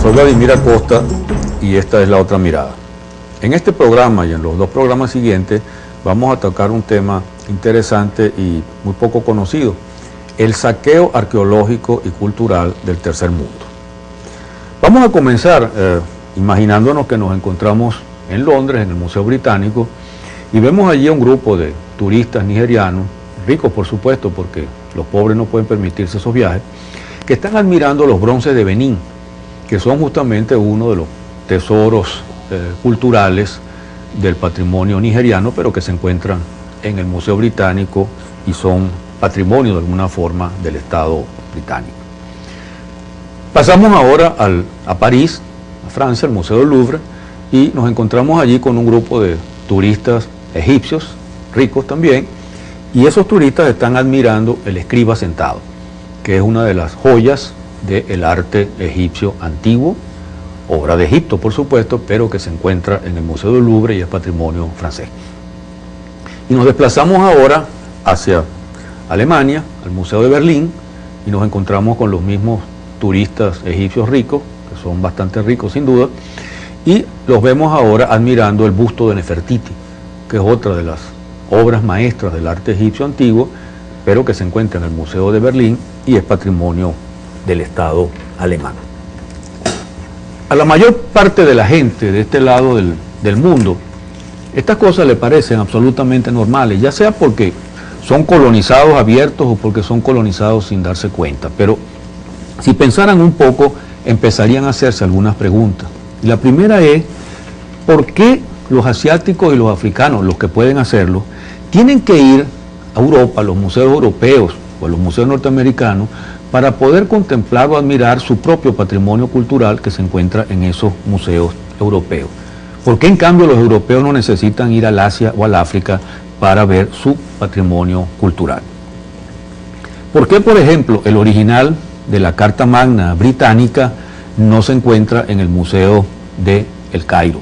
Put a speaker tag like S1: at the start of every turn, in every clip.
S1: Soy Vladimir Acosta y esta es La Otra Mirada. En este programa y en los dos programas siguientes vamos a tocar un tema interesante y muy poco conocido: el saqueo arqueológico y cultural del tercer mundo. Vamos a comenzar imaginándonos que nos encontramos en Londres, en el Museo Británico, y vemos allí a un grupo de turistas nigerianos, ricos por supuesto, porque los pobres no pueden permitirse esos viajes, que están admirando los bronces de Benín, que son justamente uno de los tesoros culturales del patrimonio nigeriano, pero que se encuentran en el Museo Británico y son patrimonio de alguna forma del Estado británico. Pasamos ahora a París, a Francia, al Museo del Louvre, y nos encontramos allí con un grupo de turistas egipcios, ricos también, y esos turistas están admirando el escriba sentado, que es una de las joyas del arte egipcio antiguo, obra de Egipto por supuesto, pero que se encuentra en el Museo del Louvre y es patrimonio francés. Y nos desplazamos ahora hacia Alemania, al Museo de Berlín, y nos encontramos con los mismos turistas egipcios ricos, que son bastante ricos sin duda, y los vemos ahora admirando el busto de Nefertiti, que es otra de las obras maestras del arte egipcio antiguo, pero que se encuentra en el Museo de Berlín y es patrimonio del Estado alemán. A la mayor parte de la gente de este lado del mundo, estas cosas le parecen absolutamente normales, ya sea porque son colonizados abiertos o porque son colonizados sin darse cuenta. Pero si pensaran un poco, empezarían a hacerse algunas preguntas. Y la primera es, ¿por qué los asiáticos y los africanos, los que pueden hacerlo, tienen que ir a Europa, a los museos europeos o a los museos norteamericanos, para poder contemplar o admirar su propio patrimonio cultural que se encuentra en esos museos europeos? ¿Por qué en cambio los europeos no necesitan ir al Asia o al África para ver su patrimonio cultural? ¿Por qué, por ejemplo, el original de la Carta Magna británica no se encuentra en el Museo de El Cairo?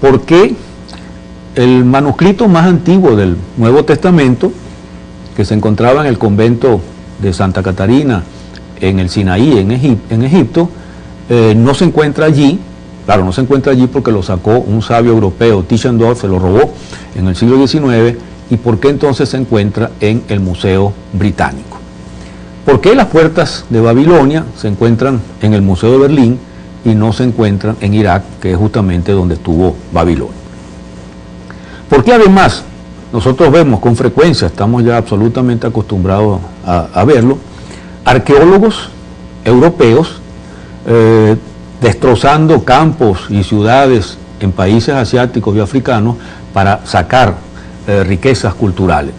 S1: ¿Por qué el manuscrito más antiguo del Nuevo Testamento, que se encontraba en el convento de Santa Catarina, en el Sinaí, en Egipto, no se encuentra allí? Claro, no se encuentra allí porque lo sacó un sabio europeo, Tischendorf, se lo robó en el siglo XIX. ¿Y por qué entonces se encuentra en el Museo Británico? ¿Por qué las puertas de Babilonia se encuentran en el Museo de Berlín y no se encuentran en Irak, que es justamente donde estuvo Babilonia? ¿Por qué además nosotros vemos con frecuencia, estamos ya absolutamente acostumbrados a verlo, arqueólogos europeos destrozando campos y ciudades en países asiáticos y africanos para sacar riquezas culturales?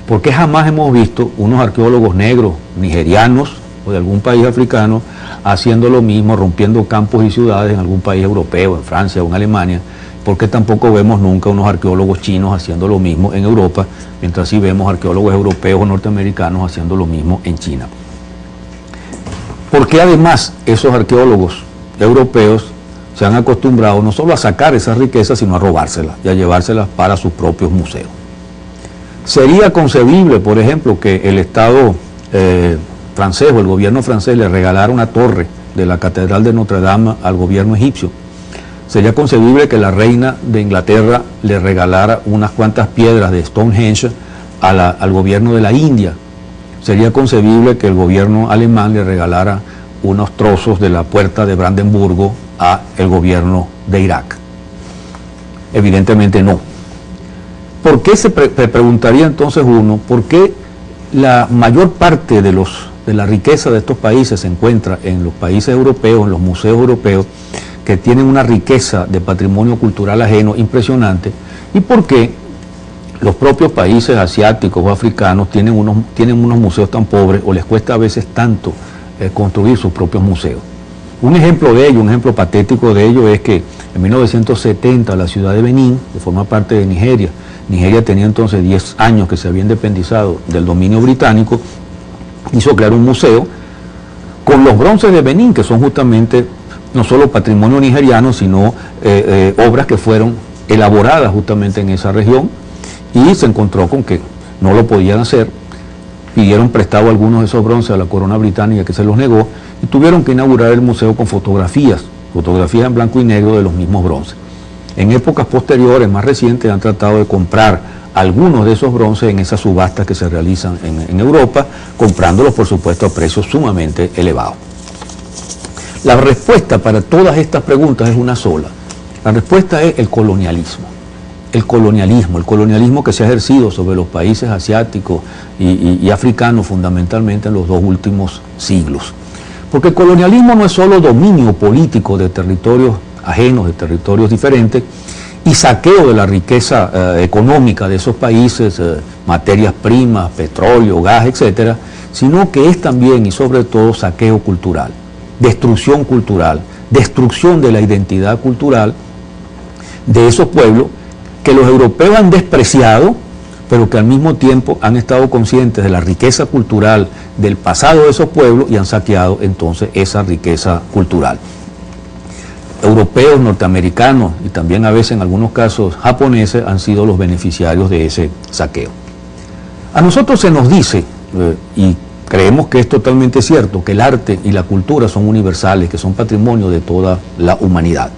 S1: ¿Por qué jamás hemos visto unos arqueólogos negros, nigerianos o de algún país africano, haciendo lo mismo, rompiendo campos y ciudades en algún país europeo, en Francia o en Alemania? ¿Por qué tampoco vemos nunca unos arqueólogos chinos haciendo lo mismo en Europa, mientras sí vemos arqueólogos europeos o norteamericanos haciendo lo mismo en China? ¿Por qué además esos arqueólogos europeos se han acostumbrado no solo a sacar esas riquezas, sino a robárselas y a llevárselas para sus propios museos? ¿Sería concebible, por ejemplo, que el Estado francés o el gobierno francés le regalara una torre de la Catedral de Notre Dame al gobierno egipcio? ¿Sería concebible que la reina de Inglaterra le regalara unas cuantas piedras de Stonehenge al gobierno de la India? ¿Sería concebible que el gobierno alemán le regalara unos trozos de la puerta de Brandenburgo al gobierno de Irak? Evidentemente no. ¿Por qué se preguntaría entonces uno, por qué la mayor parte de la riqueza de estos países se encuentra en los países europeos, en los museos europeos, que tienen una riqueza de patrimonio cultural ajeno impresionante, y por qué los propios países asiáticos o africanos tienen unos museos tan pobres o les cuesta a veces tanto construir sus propios museos? Un ejemplo de ello, un ejemplo patético de ello es que en 1970 la ciudad de Benín, que forma parte de Nigeria tenía entonces 10 años que se había independizado del dominio británico, hizo crear un museo con los bronces de Benín, que son justamente no solo patrimonio nigeriano, sino obras que fueron elaboradas justamente en esa región, y se encontró con que no lo podían hacer. Pidieron prestado algunos de esos bronces a la corona británica, que se los negó, y tuvieron que inaugurar el museo con fotografías en blanco y negro de los mismos bronces. En épocas posteriores, más recientes, han tratado de comprar algunos de esos bronces en esas subastas que se realizan en Europa, comprándolos, por supuesto, a precios sumamente elevados. La respuesta para todas estas preguntas es una sola. La respuesta es el colonialismo. El colonialismo que se ha ejercido sobre los países asiáticos y africanos fundamentalmente en los 2 últimos siglos. Porque el colonialismo no es solo dominio político de territorios ajenos, de territorios diferentes, y saqueo de la riqueza económica de esos países, materias primas, petróleo, gas, etcétera, sino que es también y sobre todo saqueo cultural, destrucción de la identidad cultural de esos pueblos que los europeos han despreciado, pero que al mismo tiempo han estado conscientes de la riqueza cultural del pasado de esos pueblos y han saqueado entonces esa riqueza cultural. Europeos, norteamericanos y también a veces en algunos casos japoneses han sido los beneficiarios de ese saqueo. A nosotros se nos dice, y creemos que es totalmente cierto, que el arte y la cultura son universales, que son patrimonio de toda la humanidad.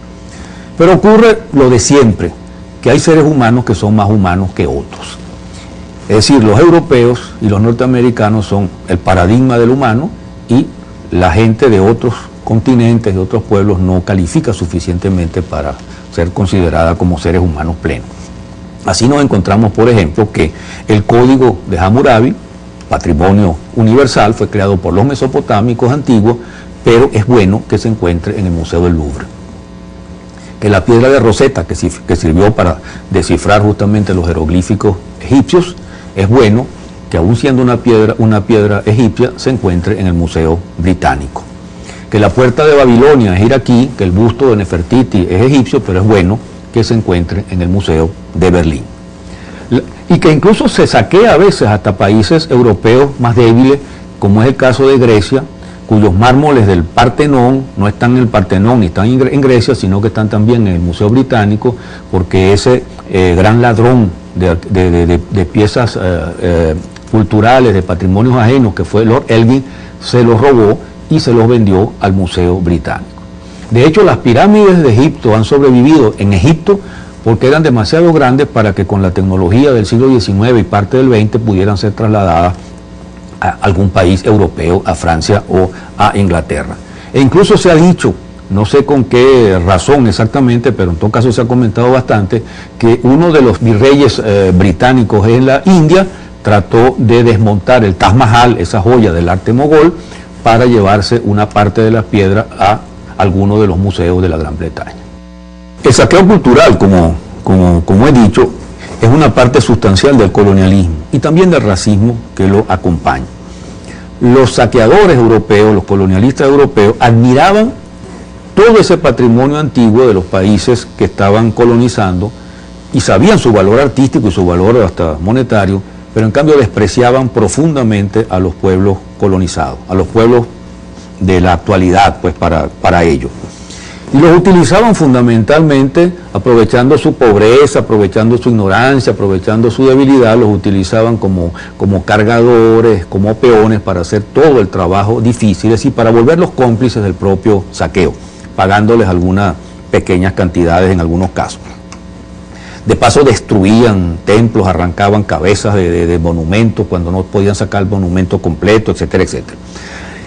S1: Pero ocurre lo de siempre, que hay seres humanos que son más humanos que otros. Es decir, los europeos y los norteamericanos son el paradigma del humano y la gente de otros continentes, de otros pueblos, no califica suficientemente para ser considerada como seres humanos plenos. Así nos encontramos, por ejemplo, que el Código de Hammurabi, patrimonio universal, fue creado por los mesopotámicos antiguos, pero es bueno que se encuentre en el Museo del Louvre. Que la piedra de Rosetta, que sirvió para descifrar justamente los jeroglíficos egipcios, es bueno que aún siendo una piedra egipcia, se encuentre en el Museo Británico. Que la puerta de Babilonia es iraquí, que el busto de Nefertiti es egipcio, pero es bueno que se encuentre en el Museo de Berlín. Y que incluso se saquea a veces hasta países europeos más débiles, como es el caso de Grecia, cuyos mármoles del Partenón no están en el Partenón ni están en Grecia, sino que están también en el Museo Británico, porque ese gran ladrón de piezas culturales, de patrimonios ajenos, que fue Lord Elgin, se los robó y se los vendió al Museo Británico. De hecho, las pirámides de Egipto han sobrevivido en Egipto porque eran demasiado grandes para que con la tecnología del siglo XIX y parte del XX pudieran ser trasladadas a algún país europeo, a Francia o a Inglaterra. E incluso se ha dicho, no sé con qué razón exactamente, pero en todo caso se ha comentado bastante, que uno de los virreyes británicos en la India trató de desmontar el Taj Mahal, esa joya del arte mogol, para llevarse una parte de la piedra a alguno de los museos de la Gran Bretaña. El saqueo cultural, como he dicho, es una parte sustancial del colonialismo y también del racismo que lo acompaña. Los saqueadores europeos, los colonialistas europeos, admiraban todo ese patrimonio antiguo de los países que estaban colonizando y sabían su valor artístico y su valor hasta monetario, pero en cambio despreciaban profundamente a los pueblos colonizados, a los pueblos de la actualidad, pues para ellos. Y los utilizaban fundamentalmente aprovechando su pobreza, aprovechando su ignorancia, aprovechando su debilidad, los utilizaban como cargadores, como peones para hacer todo el trabajo difícil, es decir, para volverlos cómplices del propio saqueo, pagándoles algunas pequeñas cantidades en algunos casos. De paso destruían templos, arrancaban cabezas de monumentos cuando no podían sacar el monumento completo, etcétera, etcétera.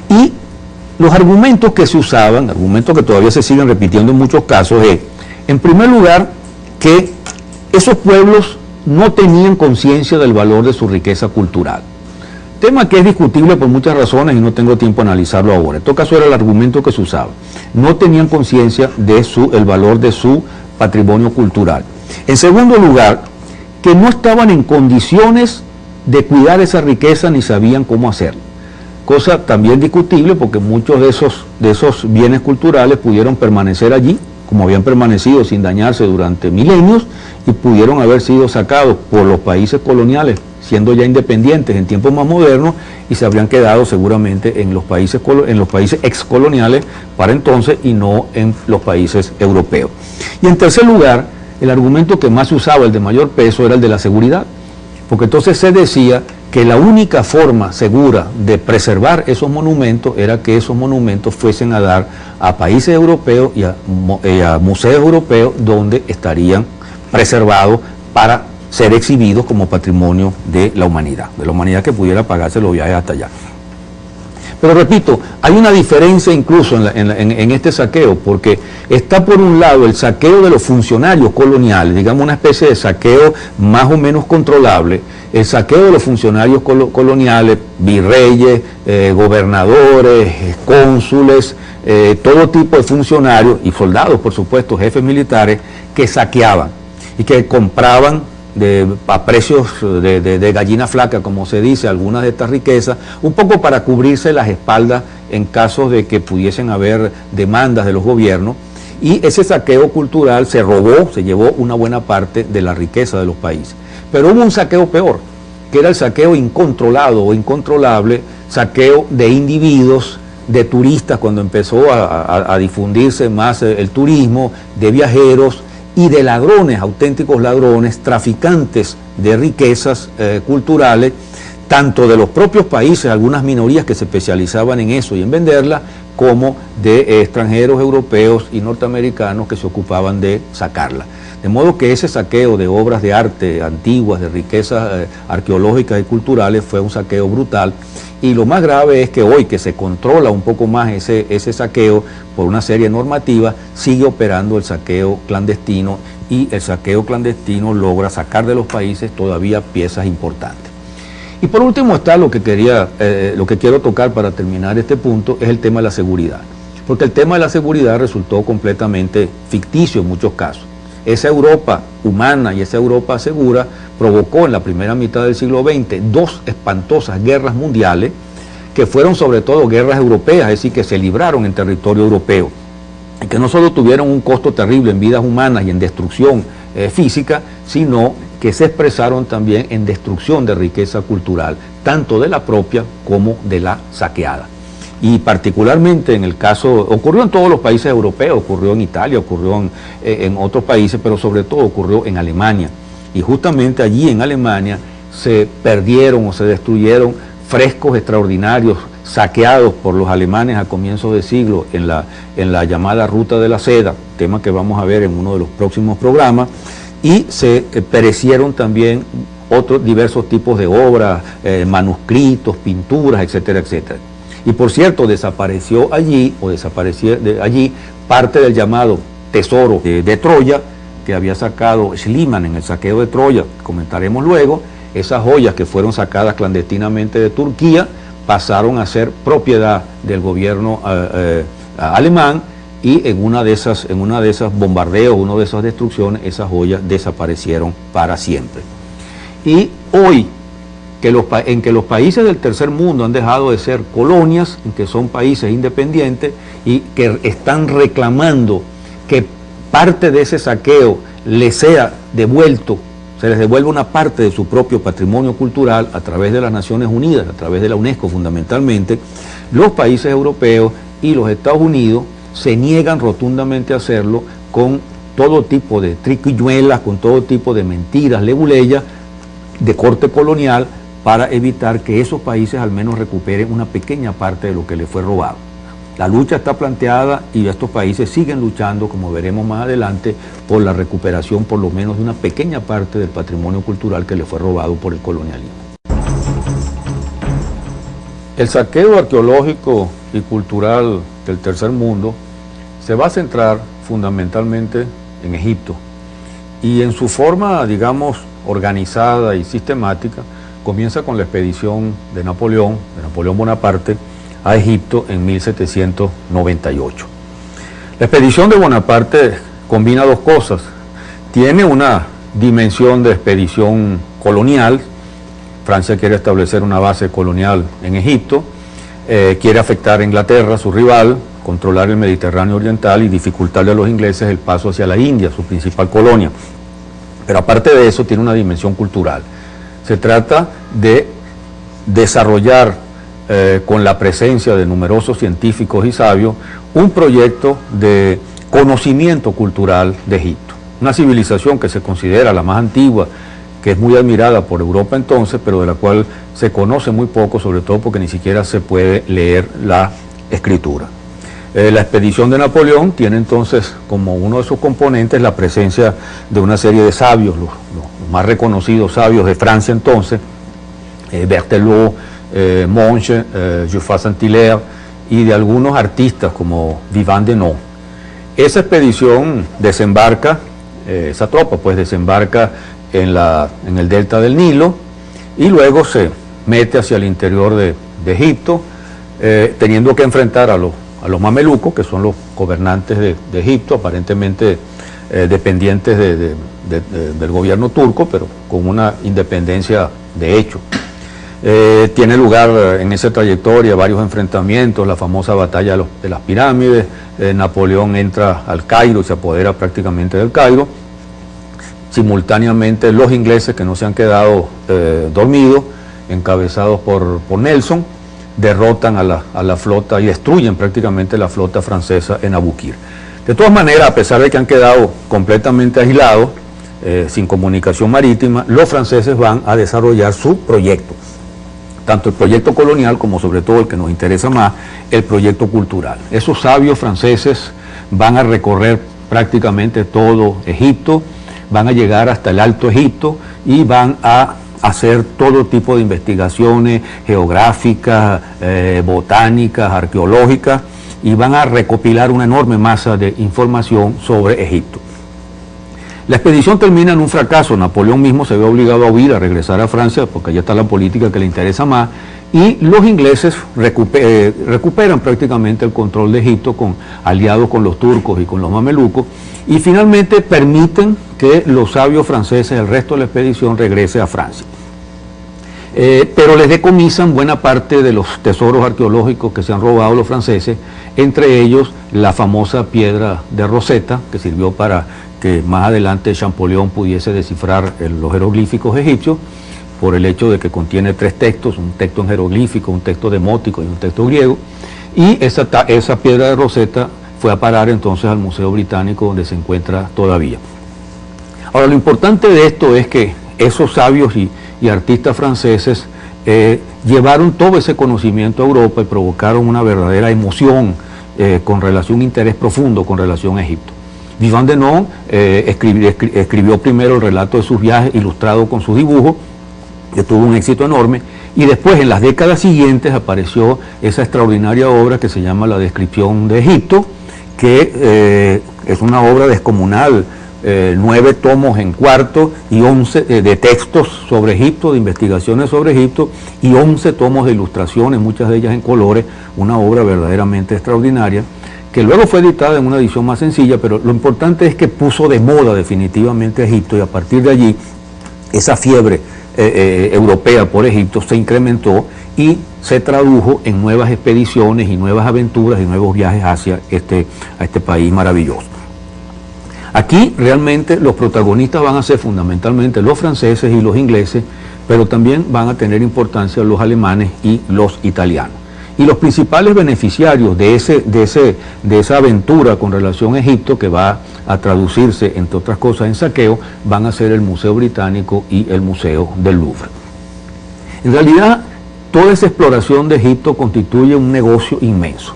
S1: Y los argumentos que se usaban, argumentos que todavía se siguen repitiendo en muchos casos, es, en primer lugar, que esos pueblos no tenían conciencia del valor de su riqueza cultural. Tema que es discutible por muchas razones y no tengo tiempo de analizarlo ahora. En todo caso era el argumento que se usaba. No tenían conciencia del valor de su patrimonio cultural. En segundo lugar, que no estaban en condiciones de cuidar esa riqueza ni sabían cómo hacerlo. Cosa también discutible porque muchos de esos bienes culturales pudieron permanecer allí, como habían permanecido sin dañarse durante milenios, y pudieron haber sido sacados por los países coloniales, siendo ya independientes en tiempos más modernos, y se habrían quedado seguramente en los países excoloniales para entonces y no en los países europeos. Y en tercer lugar, el argumento que más se usaba, el de mayor peso, era el de la seguridad, porque entonces se decía que la única forma segura de preservar esos monumentos era que esos monumentos fuesen a dar a países europeos y a museos europeos donde estarían preservados para ser exhibidos como patrimonio de la humanidad que pudiera pagarse los viajes hasta allá. Pero repito, hay una diferencia incluso en este saqueo, porque está por un lado el saqueo de los funcionarios coloniales, digamos una especie de saqueo más o menos controlable, el saqueo de los funcionarios coloniales, virreyes, gobernadores, cónsules, todo tipo de funcionarios y soldados, por supuesto, jefes militares, que saqueaban y que compraban a precios de gallina flaca, como se dice, algunas de estas riquezas, un poco para cubrirse las espaldas en casos de que pudiesen haber demandas de los gobiernos, y ese saqueo cultural se llevó una buena parte de la riqueza de los países. Pero hubo un saqueo peor, que era el saqueo incontrolado o incontrolable, saqueo de individuos, de turistas, cuando empezó a difundirse más el turismo, de viajeros, y de ladrones, auténticos ladrones, traficantes de riquezas culturales, tanto de los propios países, algunas minorías que se especializaban en eso y en venderla, como de extranjeros europeos y norteamericanos que se ocupaban de sacarla. De modo que ese saqueo de obras de arte antiguas, de riquezas arqueológicas y culturales, fue un saqueo brutal. Y lo más grave es que hoy, que se controla un poco más ese saqueo por una serie de normativas, sigue operando el saqueo clandestino, y el saqueo clandestino logra sacar de los países todavía piezas importantes. Y por último está lo que quiero tocar para terminar este punto, es el tema de la seguridad. Porque el tema de la seguridad resultó completamente ficticio en muchos casos. Esa Europa humana y esa Europa segura provocó en la primera mitad del siglo XX 2 espantosas guerras mundiales, que fueron sobre todo guerras europeas, es decir, que se libraron en territorio europeo, y que no solo tuvieron un costo terrible en vidas humanas y en destrucción física, sino que se expresaron también en destrucción de riqueza cultural, tanto de la propia como de la saqueada. Y particularmente en el caso, ocurrió en todos los países europeos, ocurrió en Italia, ocurrió en otros países, pero sobre todo ocurrió en Alemania. Y justamente allí en Alemania se perdieron o se destruyeron frescos extraordinarios saqueados por los alemanes a comienzos de siglo en la llamada Ruta de la Seda, tema que vamos a ver en uno de los próximos programas, y se perecieron también otros diversos tipos de obras, manuscritos, pinturas, etcétera, etcétera. Y por cierto, desapareció allí parte del llamado tesoro de Troya, que había sacado Schliemann en el saqueo de Troya, comentaremos luego. Esas joyas que fueron sacadas clandestinamente de Turquía pasaron a ser propiedad del gobierno alemán, y en una de esas bombardeos, una de esas destrucciones, esas joyas desaparecieron para siempre. Y hoy, en que los países del tercer mundo han dejado de ser colonias, en que son países independientes y que están reclamando que parte de ese saqueo les sea devuelto, se les devuelve una parte de su propio patrimonio cultural a través de las Naciones Unidas, a través de la UNESCO fundamentalmente, los países europeos y los Estados Unidos se niegan rotundamente a hacerlo, con todo tipo de triquiñuelas, con todo tipo de mentiras, leguleyas de corte colonial, para evitar que esos países al menos recuperen una pequeña parte de lo que les fue robado. La lucha está planteada y estos países siguen luchando, como veremos más adelante, por la recuperación por lo menos de una pequeña parte del patrimonio cultural que les fue robado por el colonialismo. El saqueo arqueológico y cultural del tercer mundo se va a centrar fundamentalmente en Egipto, y en su forma, digamos, organizada y sistemática, comienza con la expedición de Napoleón Bonaparte, a Egipto en 1798. La expedición de Bonaparte combina dos cosas. Tiene una dimensión de expedición colonial. Francia quiere establecer una base colonial en Egipto, quiere afectar a Inglaterra, su rival, controlar el Mediterráneo oriental y dificultarle a los ingleses el paso hacia la India, su principal colonia. Pero aparte de eso, tiene una dimensión cultural. Se trata de desarrollar, con la presencia de numerosos científicos y sabios, un proyecto de conocimiento cultural de Egipto. Una civilización que se considera la más antigua que es muy admirada por Europa entonces, pero de la cual se conoce muy poco, sobre todo porque ni siquiera se puede leer la escritura. La expedición de Napoleón tiene entonces como uno de sus componentes la presencia de una serie de sabios, los más reconocidos sabios de Francia entonces, Berthelot, Monge, Giuffre Saint-Hilaire, y de algunos artistas como Vivant Denon. Esa expedición desembarca, esa tropa pues desembarca en el delta del Nilo y luego se mete hacia el interior de Egipto, teniendo que enfrentar a los mamelucos, que son los gobernantes de Egipto, aparentemente dependientes del gobierno turco, pero con una independencia de hecho. Tiene lugar en esa trayectoria varios enfrentamientos, la famosa batalla de las pirámides. Napoleón entra al Cairo y se apodera prácticamente del Cairo. Simultáneamente los ingleses, que no se han quedado dormidos, encabezados por Nelson, derrotan a la flota y destruyen prácticamente la flota francesa en Abukir. De todas maneras, a pesar de que han quedado completamente aislados, sin comunicación marítima, los franceses van a desarrollar su proyecto, tanto el proyecto colonial como sobre todo el que nos interesa más, el proyecto cultural. Esos sabios franceses van a recorrer prácticamente todo Egipto, van a llegar hasta el Alto Egipto y van a hacer todo tipo de investigaciones geográficas, botánicas, arqueológicas, y van a recopilar una enorme masa de información sobre Egipto. La expedición termina en un fracaso. Napoleón mismo se ve obligado a huir, a regresar a Francia, porque allá está la política que le interesa más, y los ingleses recuperan prácticamente el control de Egipto, aliados con los turcos y con los mamelucos, y finalmente permiten que los sabios franceses, el resto de la expedición, regrese a Francia. Pero les decomisan buena parte de los tesoros arqueológicos que se han robado los franceses, entre ellos la famosa piedra de Rosetta, que sirvió para que más adelante Champollion pudiese descifrar los jeroglíficos egipcios, por el hecho de que contiene 3 textos, un texto en jeroglífico, un texto demótico y un texto griego, y esa piedra de Rosetta fue a parar entonces al Museo Británico, donde se encuentra todavía. Ahora, lo importante de esto es que esos sabios y artistas franceses llevaron todo ese conocimiento a Europa y provocaron una verdadera emoción con relación, un interés profundo con relación a Egipto. Vivant Denon escribió primero el relato de sus viajes ilustrado con sus dibujos, que tuvo un éxito enorme, y después en las décadas siguientes apareció esa extraordinaria obra que se llama La Descripción de Egipto, que es una obra descomunal, 9 tomos en cuarto y 11 de textos sobre Egipto, de investigaciones sobre Egipto, y 11 tomos de ilustraciones, muchas de ellas en colores, una obra verdaderamente extraordinaria, que luego fue editada en una edición más sencilla, pero lo importante es que puso de moda definitivamente Egipto, y a partir de allí esa fiebre europea por Egipto se incrementó y se tradujo en nuevas expediciones y nuevas aventuras y nuevos viajes hacia a este país maravilloso. Aquí realmente los protagonistas van a ser fundamentalmente los franceses y los ingleses, pero también van a tener importancia los alemanes y los italianos. Y los principales beneficiarios de esa aventura con relación a Egipto, que va a traducirse, entre otras cosas, en saqueo, van a ser el Museo Británico y el Museo del Louvre. En realidad, toda esa exploración de Egipto constituye un negocio inmenso.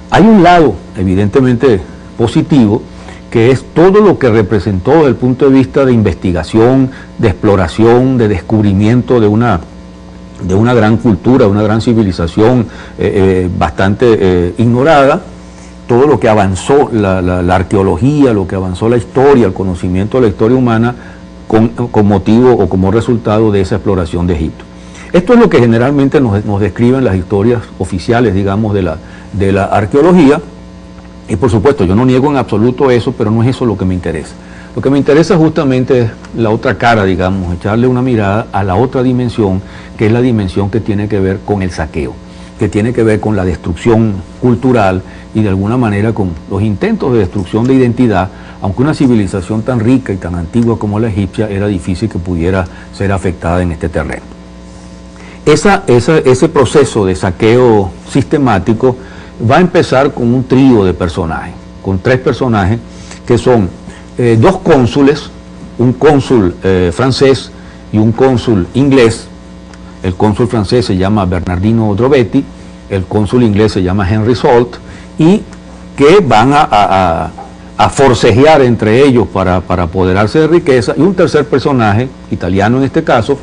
S1: Hay un lado, evidentemente, positivo, que es todo lo que representó desde el punto de vista de investigación, de exploración, de descubrimiento de una gran cultura, de una gran civilización bastante ignorada, todo lo que avanzó la arqueología, lo que avanzó la historia, el conocimiento de la historia humana con motivo o como resultado de esa exploración de Egipto. Esto es lo que generalmente nos describen las historias oficiales, digamos, de la arqueología, y por supuesto yo no niego en absoluto eso, pero no es eso lo que me interesa. Lo que me interesa justamente es la otra cara, digamos, echarle una mirada a la otra dimensión, que es la dimensión que tiene que ver con el saqueo, que tiene que ver con la destrucción cultural y de alguna manera con los intentos de destrucción de identidad, aunque una civilización tan rica y tan antigua como la egipcia era difícil que pudiera ser afectada en este terreno. Ese proceso de saqueo sistemático va a empezar con un trío de personajes, con 3 personajes que son 2 cónsules, un cónsul francés y un cónsul inglés. El cónsul francés se llama Bernardino Drovetti, el cónsul inglés se llama Henry Salt, y que van a forcejear entre ellos para apoderarse de riqueza, y un tercer personaje, italiano en este caso,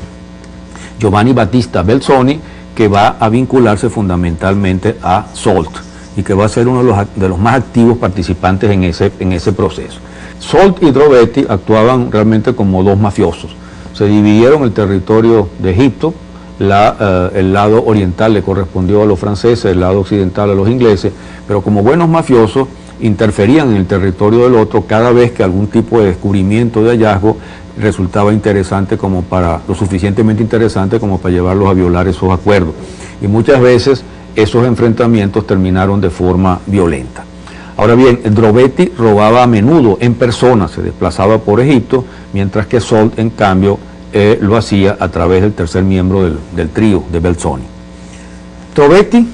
S1: Giovanni Battista Belzoni, que va a vincularse fundamentalmente a Salt y que va a ser uno de los más activos participantes en ese proceso. Salt y Drovetti actuaban realmente como dos mafiosos. Se dividieron el territorio de Egipto, el lado oriental le correspondió a los franceses, el lado occidental a los ingleses, pero como buenos mafiosos interferían en el territorio del otro cada vez que algún tipo de descubrimiento, de hallazgo, resultaba interesante lo suficientemente interesante como para llevarlos a violar esos acuerdos. Y muchas veces esos enfrentamientos terminaron de forma violenta. Ahora bien, Drovetti robaba a menudo en persona, se desplazaba por Egipto, mientras que Salt, en cambio, lo hacía a través del tercer miembro del trío de Belzoni. Drovetti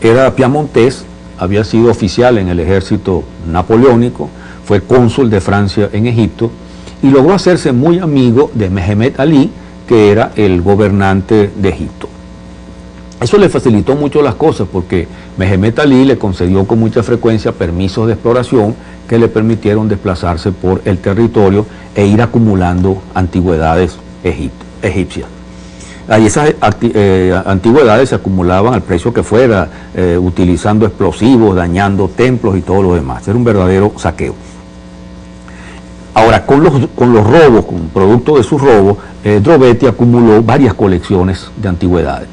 S1: era piamontés, había sido oficial en el ejército napoleónico, fue cónsul de Francia en Egipto y logró hacerse muy amigo de Mehemet Ali, que era el gobernante de Egipto. Eso le facilitó mucho las cosas porque Mehemet Ali le concedió con mucha frecuencia permisos de exploración que le permitieron desplazarse por el territorio e ir acumulando antigüedades egipcias. Ahí esas antigüedades se acumulaban al precio que fuera, utilizando explosivos, dañando templos y todo lo demás. Era un verdadero saqueo. Ahora, con los robos, con producto de sus robos, Drovetti acumuló varias colecciones de antigüedades.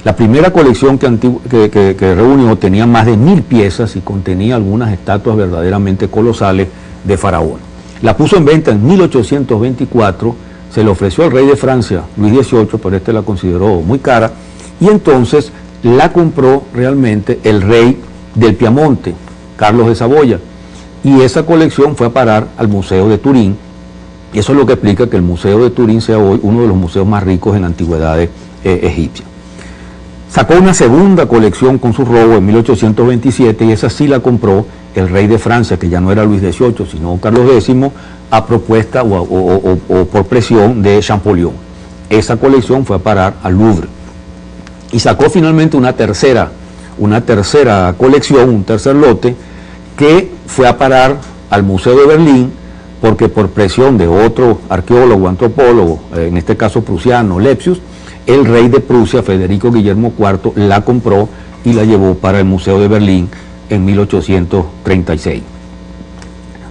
S1: La primera colección que reunió tenía más de 1000 piezas y contenía algunas estatuas verdaderamente colosales de faraón. La puso en venta en 1824, se le ofreció al rey de Francia, Luis XVIII, pero este la consideró muy cara, y entonces la compró realmente el rey del Piamonte, Carlos de Saboya, y esa colección fue a parar al Museo de Turín, y eso es lo que explica que el Museo de Turín sea hoy uno de los museos más ricos en antigüedades egipcias. Sacó una segunda colección con su robo en 1827 y esa sí la compró el rey de Francia, que ya no era Luis XVIII, sino Carlos X, a propuesta o por presión de Champollion. Esa colección fue a parar al Louvre. Y sacó finalmente una tercera colección, un tercer lote, que fue a parar al Museo de Berlín, porque por presión de otro arqueólogo, antropólogo, en este caso prusiano, Lepsius, el rey de Prusia, Federico Guillermo IV, la compró y la llevó para el Museo de Berlín en 1836.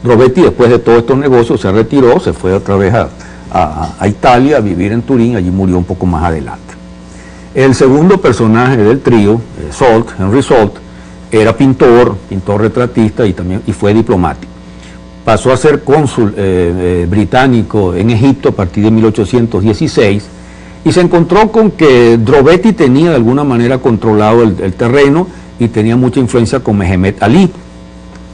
S1: Drovetti, después de todos estos negocios, se retiró, se fue otra vez a Italia a vivir en Turín, allí murió un poco más adelante. El segundo personaje del trío, Salt, Henry Salt, era pintor retratista y fue diplomático. Pasó a ser cónsul británico en Egipto a partir de 1816 y se encontró con que Drovetti tenía de alguna manera controlado el terreno y tenía mucha influencia con Mehemet Ali.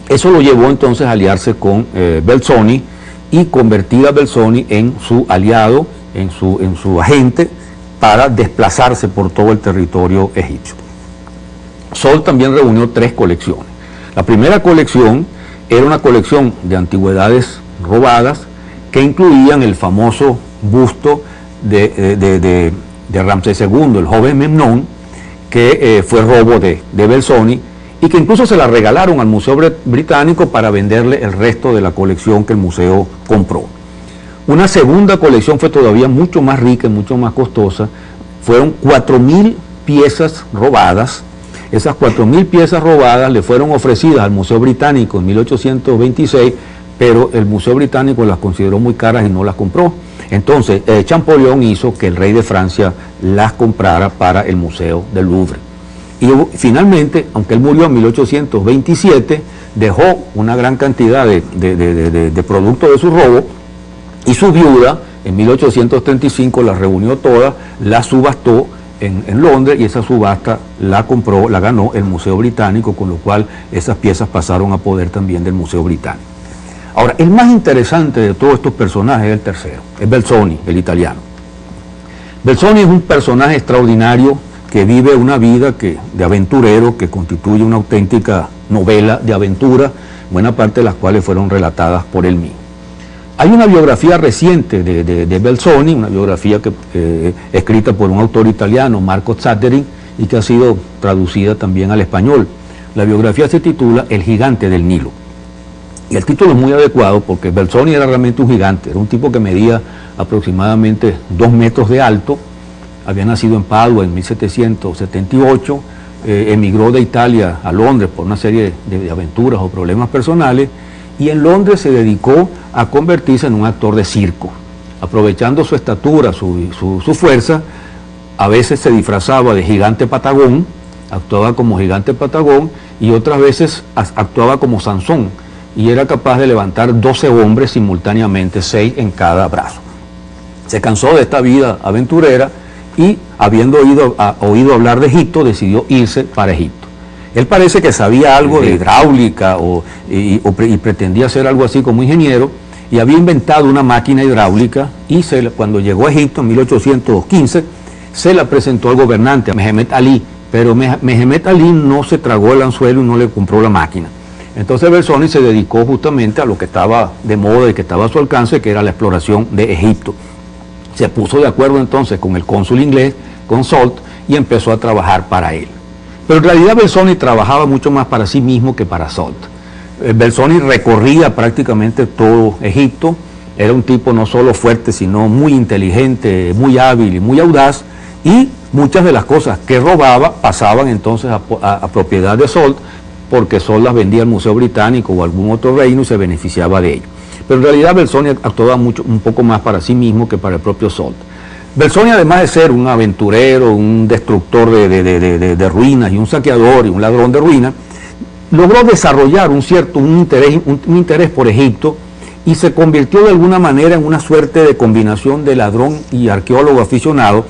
S1: Eso lo llevó entonces a aliarse con Belzoni y convertir a Belzoni en su aliado, en su agente, para desplazarse por todo el territorio egipcio. Sol también reunió 3 colecciones. La primera colección era una colección de antigüedades robadas que incluían el famoso busto de Ramsés II, el joven Memnón, que fue robo de Belzoni y que incluso se la regalaron al Museo Británico para venderle el resto de la colección que el museo compró. Una segunda colección fue todavía mucho más rica y mucho más costosa, fueron 4000 piezas robadas. Esas 4000 piezas robadas le fueron ofrecidas al Museo Británico en 1826, pero el Museo Británico las consideró muy caras y no las compró. Entonces, Champollion hizo que el rey de Francia las comprara para el Museo del Louvre. Y finalmente, aunque él murió en 1827, dejó una gran cantidad de productos de su robo y su viuda, en 1835, las reunió todas, las subastó en Londres y esa subasta la compró, la ganó el Museo Británico, con lo cual esas piezas pasaron a poder también del Museo Británico. Ahora, el más interesante de todos estos personajes es el tercero, es Belzoni, el italiano. Belzoni es un personaje extraordinario que vive una vida de aventurero, que constituye una auténtica novela de aventura, buena parte de las cuales fueron relatadas por él mismo. Hay una biografía reciente de Belzoni, una biografía escrita por un autor italiano, Marco Zatterin, y que ha sido traducida también al español. La biografía se titula El gigante del Nilo. Y el título es muy adecuado porque Belzoni era realmente un gigante, era un tipo que medía aproximadamente 2 metros de alto, había nacido en Padua en 1778, emigró de Italia a Londres por una serie de aventuras o problemas personales, y en Londres se dedicó a convertirse en un actor de circo, aprovechando su estatura, su fuerza. A veces se disfrazaba de gigante patagón, actuaba como gigante patagón, y otras veces actuaba como Sansón, y era capaz de levantar 12 hombres simultáneamente, 6 en cada brazo. Se cansó de esta vida aventurera y, habiendo oído hablar de Egipto, decidió irse para Egipto. Él parece que sabía algo de hidráulica y pretendía ser algo así como ingeniero, y había inventado una máquina hidráulica, y cuando llegó a Egipto en 1815, se la presentó al gobernante, a Mehemet Ali, pero Mehemet Ali no se tragó el anzuelo y no le compró la máquina. Entonces Belzoni se dedicó justamente a lo que estaba de moda y que estaba a su alcance, que era la exploración de Egipto. Se puso de acuerdo entonces con el cónsul inglés, con Salt, y empezó a trabajar para él. Pero en realidad Belzoni trabajaba mucho más para sí mismo que para Salt. Belzoni recorría prácticamente todo Egipto, era un tipo no solo fuerte, sino muy inteligente, muy hábil y muy audaz, y muchas de las cosas que robaba pasaban entonces a propiedad de Salt, porque Salt las vendía al Museo Británico o algún otro reino y se beneficiaba de ello. Pero en realidad Belzoni actuaba un poco más para sí mismo que para el propio Salt. Belzoni, además de ser un aventurero, un destructor de ruinas y un saqueador y un ladrón de ruinas, logró desarrollar un interés por Egipto, y se convirtió de alguna manera en una suerte de combinación de ladrón y arqueólogo aficionado,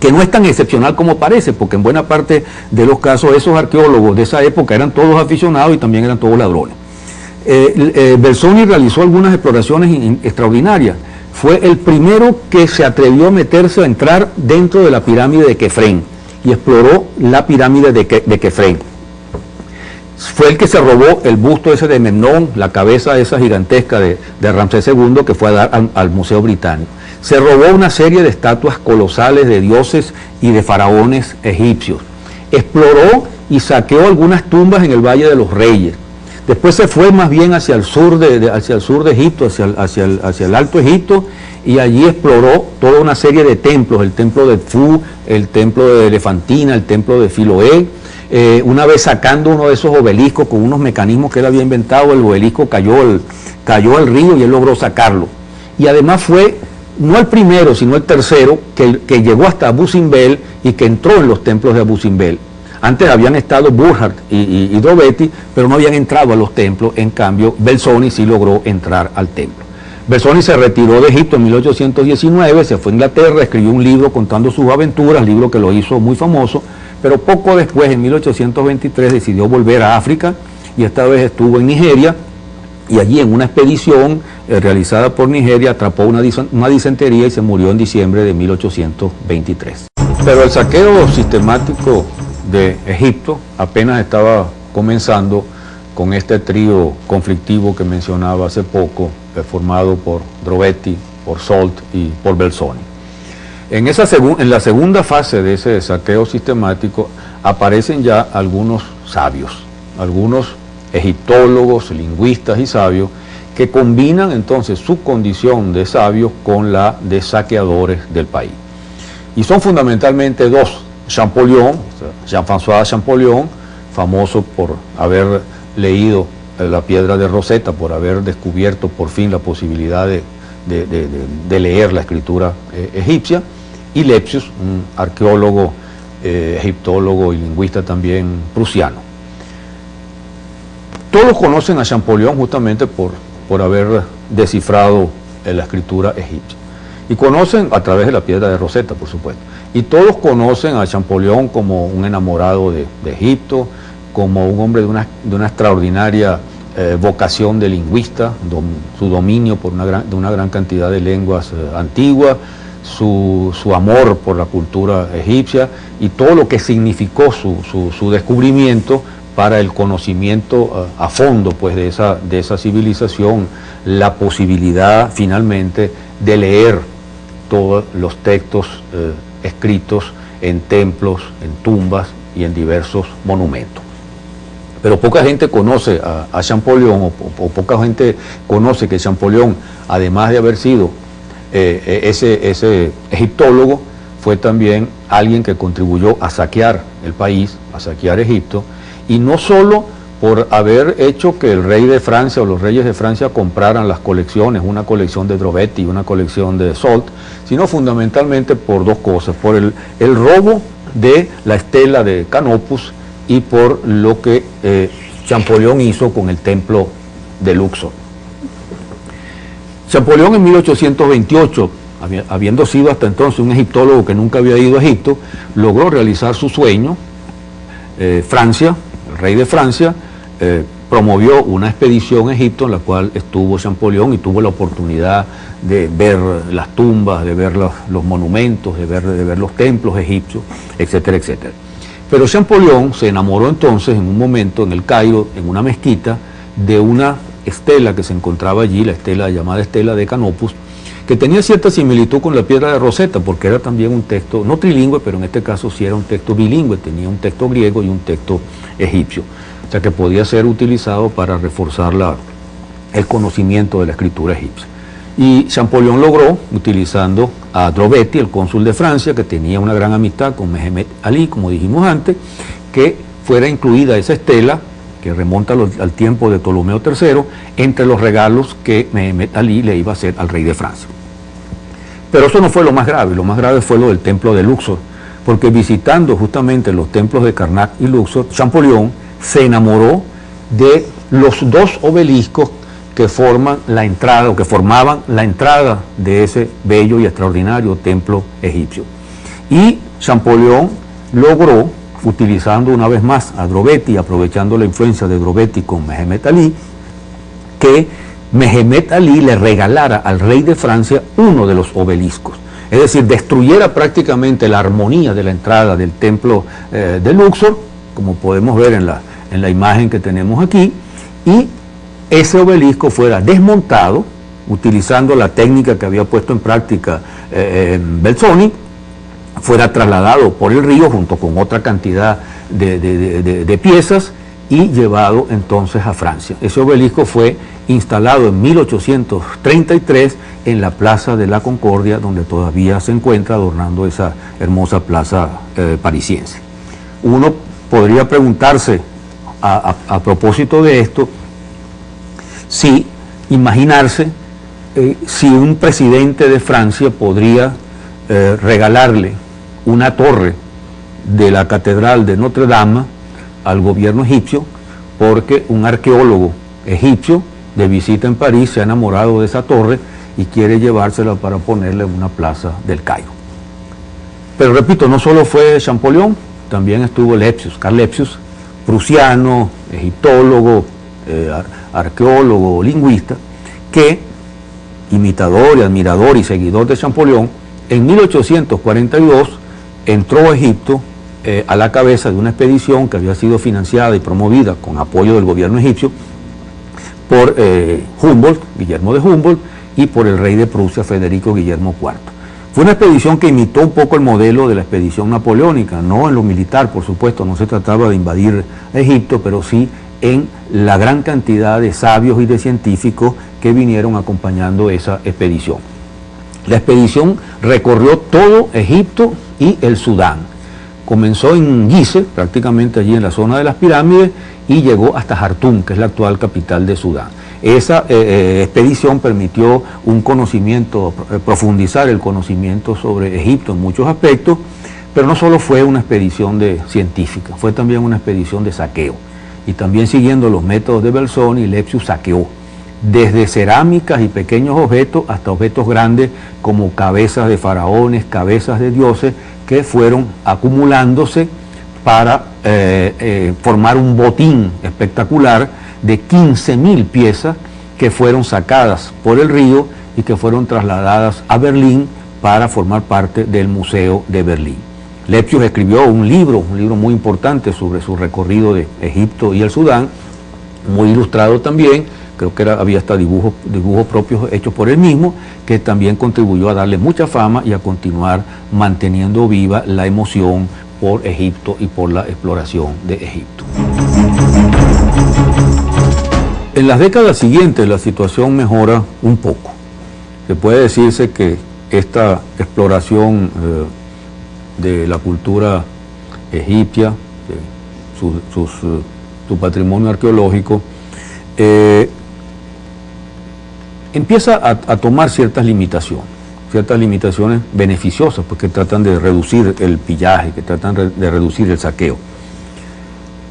S1: que no es tan excepcional como parece, porque en buena parte de los casos esos arqueólogos de esa época eran todos aficionados y también eran todos ladrones. Belzoni realizó algunas exploraciones extraordinarias. Fue el primero que se atrevió a entrar dentro de la pirámide de Kefren, y exploró la pirámide de Kefren. Fue el que se robó el busto ese de Memnón, la cabeza esa gigantesca de Ramsés II, que fue a dar al Museo Británico. Se robó una serie de estatuas colosales de dioses y de faraones egipcios. Exploró y saqueó algunas tumbas en el Valle de los Reyes. Después se fue más bien hacia el sur de Egipto, hacia el Alto Egipto, y allí exploró toda una serie de templos, el templo de Fu, el templo de Elefantina, el templo de Filoé. Una vez sacando uno de esos obeliscos con unos mecanismos que él había inventado, el obelisco cayó al río y él logró sacarlo. Y además fue no el primero, sino el tercero que llegó hasta Abu Simbel y que entró en los templos de Abu Simbel. Antes habían estado Burckhardt y Drobetti, pero no habían entrado a los templos. En cambio, Belzoni sí logró entrar al templo. Belzoni se retiró de Egipto en 1819, se fue a Inglaterra, escribió un libro contando sus aventuras, libro que lo hizo muy famoso, pero poco después, en 1823, decidió volver a África, y esta vez estuvo en Nigeria, y allí en una expedición realizada por Nigeria atrapó una disentería y se murió en diciembre de 1823. Pero el saqueo sistemático de Egipto apenas estaba comenzando con este trío conflictivo que mencionaba hace poco, formado por Drobetti, por Salt y por Belzoni. En la segunda fase de ese saqueo sistemático aparecen ya algunos sabios, algunos egiptólogos, lingüistas y sabios, que combinan entonces su condición de sabios con la de saqueadores del país. Y son fundamentalmente dos: Champollion, Jean-François Champollion, famoso por haber leído la piedra de Rosetta, por haber descubierto por fin la posibilidad de leer la escritura egipcia, y Lepsius, un arqueólogo, egiptólogo y lingüista también prusiano. Todos conocen a Champollion justamente por haber descifrado la escritura egipcia. Y conocen a través de la piedra de Rosetta, por supuesto. Y todos conocen a Champollion como un enamorado de Egipto, como un hombre de una extraordinaria vocación de lingüista, su dominio de una gran cantidad de lenguas antiguas, su amor por la cultura egipcia y todo lo que significó su descubrimiento para el conocimiento a fondo pues, de esa civilización, la posibilidad finalmente de leer todos los textos escritos en templos, en tumbas y en diversos monumentos. Pero poca gente conoce a Champollion, o poca gente conoce que Champollion, además de haber sido ese egiptólogo, fue también alguien que contribuyó a saquear el país, a saquear Egipto, y no solo por haber hecho que el rey de Francia o los reyes de Francia compraran las colecciones, una colección de Drobetti y una colección de Solt, sino fundamentalmente por dos cosas: por el robo de la estela de Canopus y por lo que Champollion hizo con el templo de Luxor. Champollion en 1828, habiendo sido hasta entonces un egiptólogo que nunca había ido a Egipto, logró realizar su sueño. Francia, el rey de Francia, promovió una expedición a Egipto en la cual estuvo Champollion y tuvo la oportunidad de ver las tumbas, de ver los monumentos, de ver los templos egipcios, etcétera, etcétera. Pero Champollion se enamoró entonces en un momento en el Cairo, en una mezquita, de una estela que se encontraba allí, la estela llamada estela de Canopus, que tenía cierta similitud con la piedra de Rosetta, porque era también un texto, no trilingüe, pero en este caso sí era un texto bilingüe, tenía un texto griego y un texto egipcio, o sea que podía ser utilizado para reforzar el conocimiento de la escritura egipcia. Y Champollion logró, utilizando a Drobetti, el cónsul de Francia, que tenía una gran amistad con Mehemet Ali, como dijimos antes, que fuera incluida esa estela, que remonta al tiempo de Ptolomeo III, entre los regalos que Mehemet Ali le iba a hacer al rey de Francia. Pero eso no fue lo más grave fue lo del templo de Luxor, porque visitando justamente los templos de Karnak y Luxor, Champollion se enamoró de los dos obeliscos que forman la entrada, o que formaban la entrada de ese bello y extraordinario templo egipcio. Y Champollion logró, utilizando una vez más a Drobetti, aprovechando la influencia de Drobetti con Mehemet Ali, que Mehemet Ali le regalara al rey de Francia uno de los obeliscos. Es decir, destruyera prácticamente la armonía de la entrada del templo de Luxor, como podemos ver en la imagen que tenemos aquí, y ese obelisco fuera desmontado, utilizando la técnica que había puesto en práctica Belzoni, fuera trasladado por el río junto con otra cantidad de piezas y llevado entonces a Francia. Ese obelisco fue instalado en 1833 en la Plaza de la Concordia, donde todavía se encuentra adornando esa hermosa plaza parisiense. Uno podría preguntarse a propósito de esto, imaginarse si un presidente de Francia podría regalarle una torre de la Catedral de Notre Dame al gobierno egipcio, porque un arqueólogo egipcio de visita en París se ha enamorado de esa torre y quiere llevársela para ponerle en una plaza del Cairo. Pero repito, no solo fue Champollion, también estuvo Lepsius, Karl Lepsius, prusiano, egiptólogo, arqueólogo, lingüista, que, imitador y admirador y seguidor de Champollion, en 1842 entró a Egipto a la cabeza de una expedición que había sido financiada y promovida con apoyo del gobierno egipcio por Humboldt, Guillermo de Humboldt, y por el rey de Prusia, Federico Guillermo IV. Fue una expedición que imitó un poco el modelo de la expedición napoleónica, no en lo militar, por supuesto, no se trataba de invadir Egipto, pero sí en la gran cantidad de sabios y de científicos que vinieron acompañando esa expedición. La expedición recorrió todo Egipto y el Sudán. Comenzó en Gizeh, prácticamente allí en la zona de las pirámides, y llegó hasta Jartum, que es la actual capital de Sudán. Esa expedición permitió un conocimiento, profundizar el conocimiento sobre Egipto en muchos aspectos, pero no solo fue una expedición científica, fue también una expedición de saqueo. Y también siguiendo los métodos de Belzoni, Lepsius saqueó desde cerámicas y pequeños objetos hasta objetos grandes como cabezas de faraones, cabezas de dioses, que fueron acumulándose para formar un botín espectacular de 15.000 piezas que fueron sacadas por el río y que fueron trasladadas a Berlín para formar parte del Museo de Berlín. Lepsius escribió un libro muy importante sobre su recorrido de Egipto y el Sudán, muy ilustrado también, creo que había hasta dibujos propios hechos por él mismo, que también contribuyó a darle mucha fama y a continuar manteniendo viva la emoción por Egipto y por la exploración de Egipto. En las décadas siguientes la situación mejora un poco. Se puede decirse que esta exploración de la cultura egipcia, de su patrimonio arqueológico, empieza a tomar ciertas limitaciones beneficiosas, porque tratan de reducir el pillaje, que tratan de reducir el saqueo.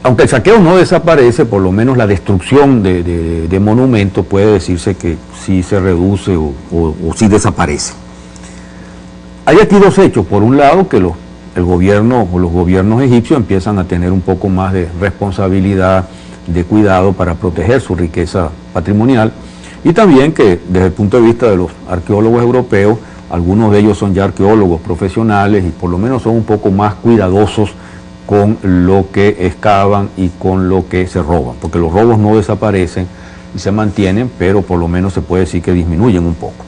S1: Aunque el saqueo no desaparece, por lo menos la destrucción de monumentos puede decirse que sí se reduce o sí desaparece. Hay aquí dos hechos. Por un lado, que el gobierno o los gobiernos egipcios empiezan a tener un poco más de responsabilidad, de cuidado para proteger su riqueza patrimonial, y también que desde el punto de vista de los arqueólogos europeos, algunos de ellos son ya arqueólogos profesionales y por lo menos son un poco más cuidadosos con lo que excavan y con lo que se roban, porque los robos no desaparecen y se mantienen, pero por lo menos se puede decir que disminuyen un poco.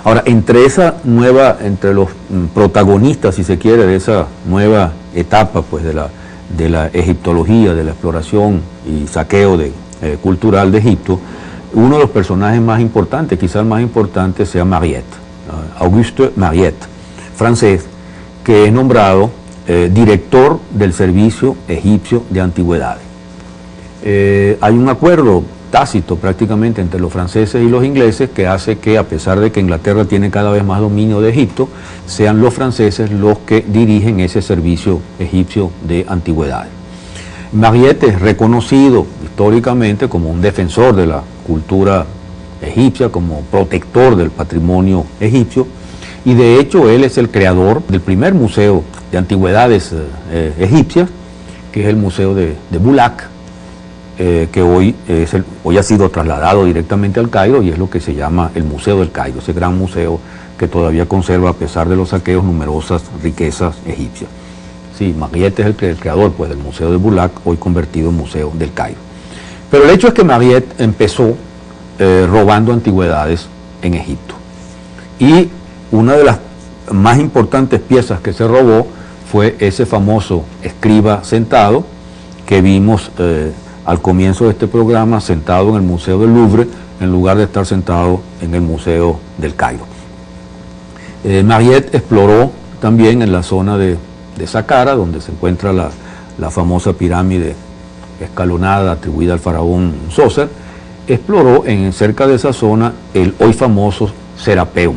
S1: Ahora, entre los protagonistas, si se quiere, de esa nueva etapa pues, de la egiptología, de la exploración y saqueo cultural de Egipto, uno de los personajes más importantes, quizás el más importante, sea Mariette, Auguste Mariette, francés, que es nombrado director del Servicio Egipcio de Antigüedades. Hay un acuerdo tácito prácticamente entre los franceses y los ingleses que hace que, a pesar de que Inglaterra tiene cada vez más dominio de Egipto, sean los franceses los que dirigen ese Servicio Egipcio de Antigüedades. Mariette es reconocido históricamente como un defensor de la cultura egipcia, como protector del patrimonio egipcio, y de hecho él es el creador del primer museo de antigüedades egipcias, que es el Museo de Bulaq, que hoy ha sido trasladado directamente al Cairo y es lo que se llama el Museo del Cairo, ese gran museo que todavía conserva, a pesar de los saqueos, numerosas riquezas egipcias. Sí, Mariette es el creador pues, del Museo de Bulaq, hoy convertido en Museo del Cairo. Pero el hecho es que Mariette empezó robando antigüedades en Egipto. Y una de las más importantes piezas que se robó fue ese famoso escriba sentado que vimos al comienzo de este programa, sentado en el Museo del Louvre, en lugar de estar sentado en el Museo del Cairo. Mariette exploró también en la zona de Saqqara, donde se encuentra la famosa pirámide escalonada atribuida al faraón Sócer. Exploró cerca de esa zona el hoy famoso Serapeum.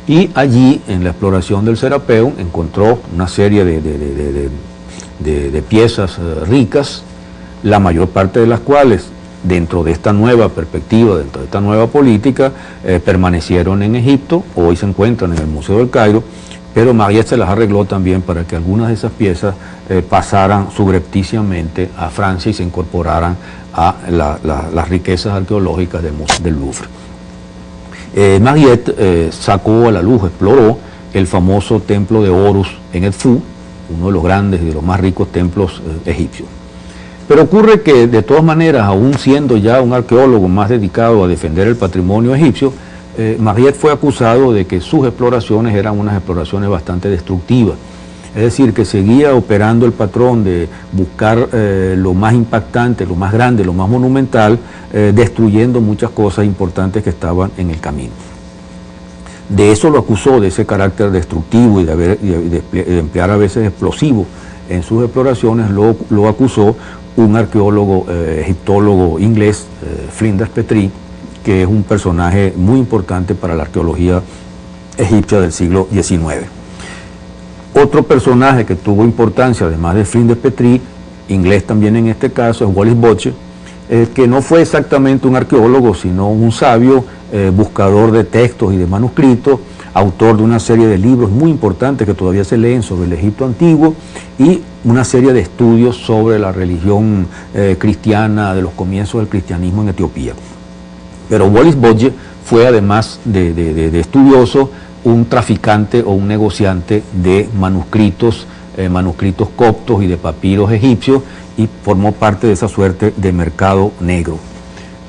S1: Y allí, en la exploración del Serapeum, encontró una serie de piezas ricas, la mayor parte de las cuales, dentro de esta nueva perspectiva, dentro de esta nueva política, permanecieron en Egipto, hoy se encuentran en el Museo del Cairo, pero Mariette se las arregló también para que algunas de esas piezas pasaran subrepticiamente a Francia y se incorporaran a las riquezas arqueológicas del Louvre. Mariette sacó a la luz, exploró el famoso templo de Horus en Edfú, uno de los grandes y de los más ricos templos egipcios. Pero ocurre que, de todas maneras, aún siendo ya un arqueólogo más dedicado a defender el patrimonio egipcio, Mariette fue acusado de que sus exploraciones eran unas exploraciones bastante destructivas. Es decir, que seguía operando el patrón de buscar lo más impactante, lo más grande, lo más monumental, destruyendo muchas cosas importantes que estaban en el camino. De eso lo acusó, de ese carácter destructivo y de emplear a veces explosivos en sus exploraciones, lo acusó un arqueólogo egiptólogo inglés, Flinders Petrie, que es un personaje muy importante para la arqueología egipcia del siglo XIX. Otro personaje que tuvo importancia, además de Flinders Petrie, inglés también en este caso, es Wallis Budge, que no fue exactamente un arqueólogo, sino un sabio buscador de textos y de manuscritos, autor de una serie de libros muy importantes que todavía se leen sobre el Egipto antiguo y una serie de estudios sobre la religión cristiana de los comienzos del cristianismo en Etiopía. Pero Wallis Budge fue, además de estudioso, un traficante o un negociante de manuscritos, manuscritos coptos y de papiros egipcios, y formó parte de esa suerte de mercado negro.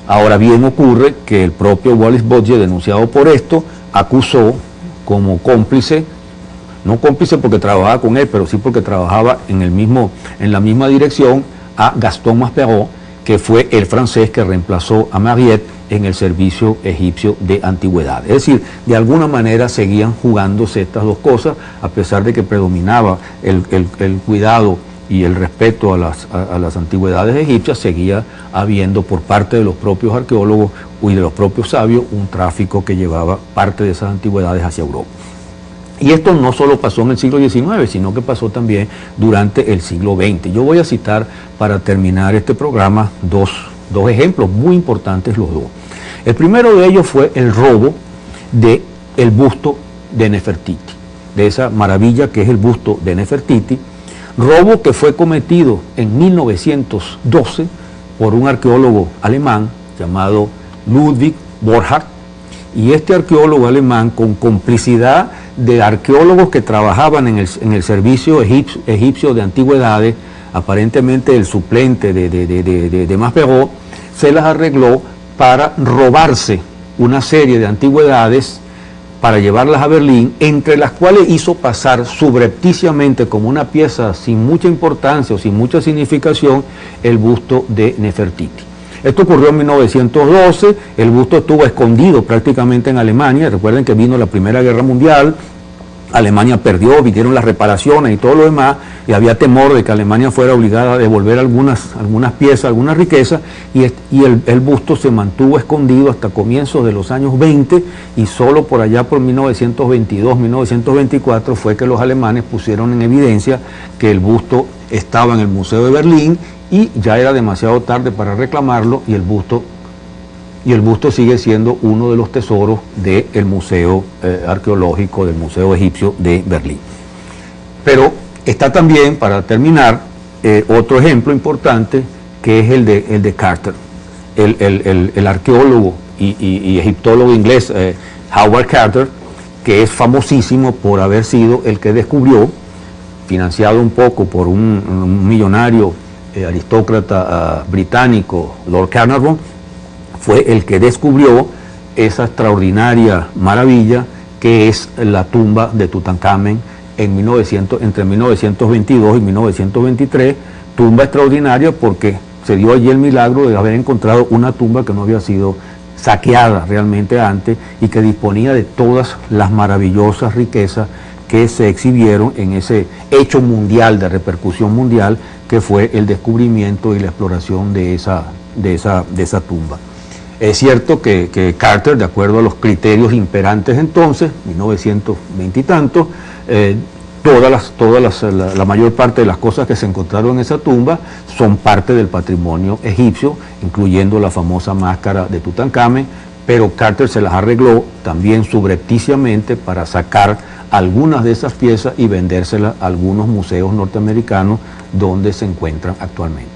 S1: Ahora bien, ocurre que el propio Wallis Budge, denunciado por esto, acusó como cómplice, no cómplice porque trabajaba con él, pero sí porque trabajaba en la misma dirección, a Gaston Maspero, que fue el francés que reemplazó a Mariette en el servicio egipcio de antigüedades. Es decir, de alguna manera seguían jugándose estas dos cosas, a pesar de que predominaba el cuidado y el respeto a las antigüedades egipcias, seguía habiendo por parte de los propios arqueólogos y de los propios sabios un tráfico que llevaba parte de esas antigüedades hacia Europa. Y esto no solo pasó en el siglo XIX, sino que pasó también durante el siglo XX. Yo voy a citar, para terminar este programa, dos ejemplos muy importantes los dos. El primero de ellos fue el robo del busto de Nefertiti, de esa maravilla que es el busto de Nefertiti, robo que fue cometido en 1912 por un arqueólogo alemán llamado Ludwig Borchardt, y este arqueólogo alemán, con complicidad de arqueólogos que trabajaban en el servicio egipcio de antigüedades, aparentemente el suplente de Maspero, se las arregló para robarse una serie de antigüedades para llevarlas a Berlín, entre las cuales hizo pasar subrepticiamente como una pieza sin mucha importancia o sin mucha significación el busto de Nefertiti. Esto ocurrió en 1912, el busto estuvo escondido prácticamente en Alemania. Recuerden que vino la Primera Guerra Mundial, Alemania perdió, vinieron las reparaciones y todo lo demás, y había temor de que Alemania fuera obligada a devolver algunas piezas, algunas riquezas, y el busto se mantuvo escondido hasta comienzos de los años 20, y solo por allá por 1922, 1924 fue que los alemanes pusieron en evidencia que el busto estaba en el Museo de Berlín, y ya era demasiado tarde para reclamarlo, y el busto sigue siendo uno de los tesoros del Museo Arqueológico, del Museo Egipcio de Berlín. Pero está también, para terminar, otro ejemplo importante, que es el de Carter, el arqueólogo y egiptólogo inglés Howard Carter, que es famosísimo por haber sido el que descubrió, financiado un poco por un millonario aristócrata británico, Lord Carnarvon, fue el que descubrió esa extraordinaria maravilla que es la tumba de Tutankamen entre 1922 y 1923, tumba extraordinaria porque se dio allí el milagro de haber encontrado una tumba que no había sido saqueada realmente antes y que disponía de todas las maravillosas riquezas que se exhibieron en ese hecho mundial, de repercusión mundial, que fue el descubrimiento y la exploración de esa tumba. Es cierto que Carter, de acuerdo a los criterios imperantes entonces, 1920 y tantos, la mayor parte de las cosas que se encontraron en esa tumba son parte del patrimonio egipcio, incluyendo la famosa máscara de Tutankamen, pero Carter se las arregló también subrepticiamente para sacar algunas de esas piezas y vendérselas a algunos museos norteamericanos donde se encuentran actualmente.